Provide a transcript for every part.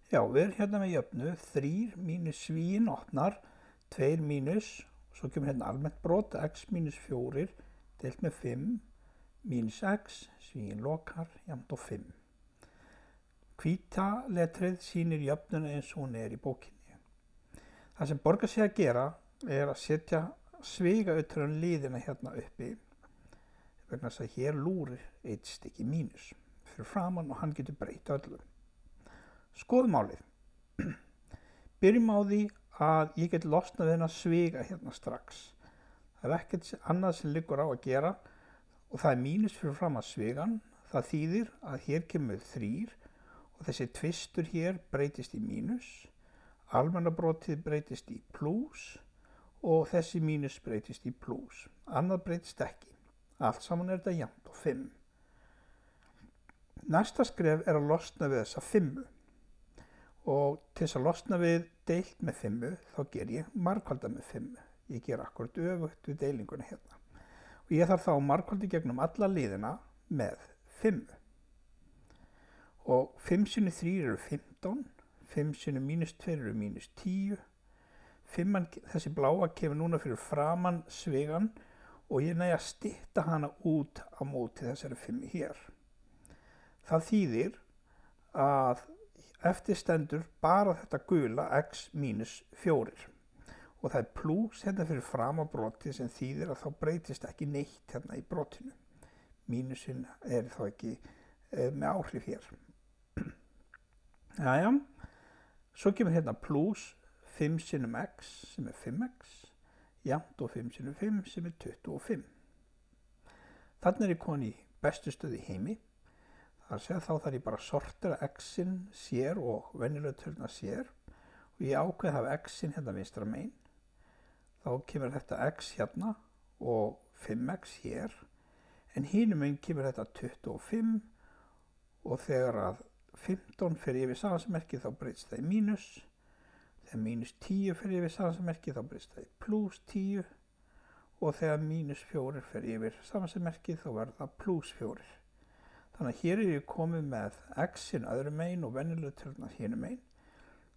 Já, við erum hérna með jöfnu 3 mínus svíinn opnar, 2 mínus, svo kemur hérna almennt brot, x mínus 4 deilt með 5 mínus x, svíinn lokar, jafnt og 5. Hvíta letrið sýnir jöfnuna eins og hún er í bókinni. Það sem borgar sig að gera er að setja sviga utan liðina hérna uppi, vegna þess að hér lúrir eitt stykki mínus fyrir framann og hann getur breytt öllu. Skoðum málið. Byrjum á því að ég get losnað við hennar sviga hérna strax. Það er ekkert annað sem liggur á að gera og það er mínus fyrir fram að svigan. Það þýðir að hér kemur 3 og þessi tvistur hér breytist í mínus. Almennabrotið breytist í plús og þessi mínus breytist í plús. Annað breytist ekki. Allt saman er þetta jafnt og 5. Næsta skref er að losna við þessa 5. Og til þess að losna við deilt með 5 þá ger ég margfalda með 5. Ég ger akkurat öfugt við deilinguna hérna. Og ég þarf þá margfaldi gegnum alla liðina með 5. Og 5 sinni 3 eru 15, 5 sinni mínus 2 eru mínus 10. 5, þessi bláa kemur núna fyrir framann svigan og ég nægi að stytta hana út á móti þessari 5 hér. Það þýðir að eftir stendur bara þetta gula x mínus 4 og það er plús hérna fyrir fram á broti sem þýðir að þá breytist ekki neitt hérna í brotinu. Mínusinn er þá ekki með áhrif hér. Jæja, svo kemur hérna plús 5 sinnum x sem er 5x, jafnt og 5 sinnum 5 sem er 25. Þannig er ég komin í bestu stöð í heimi. Þá þarf ég bara að sortera x-in sér og venjulega töluna sér og ég ákveð að hafa x-in hérna vinstra megin. Þá kemur þetta x hérna og 5x hér en hinum megin kemur þetta 25 og þegar að 15 fer yfir samansammerkið þá breytist það í mínus. Þegar mínus 10 fer yfir samansammerkið þá breytist það í plús 10 og þegar mínus 4 fer yfir samansammerkið þá verður það plús 4. Þannig að hér er ég komið með x-in öðru megin og venjulega tölurnar hinum megin.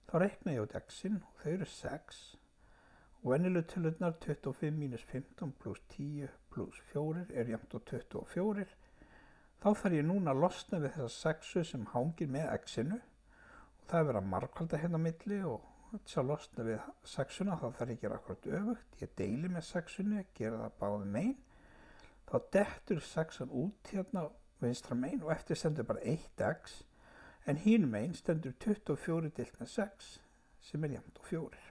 Þá reikna ég út x-in og þau eru 6 og venjulega tölurnar 25 mínus 15 pluss 10 pluss 4 er jafnt og 24. Þá þarf ég núna að losna við þessa 6 sem hangir með x-inu og það er verið að margfalda hérna á milli og þess að losna við 6-una þá þarf ég að gera akkurat öfugt. Ég deili með 6-unu, gera það báðum megin. Þá dettur 6-an út hérna vinstra megin og eftir stendur bara 1x en hinum megin stendur 24 deilt með 6 sem er jafnt og 4.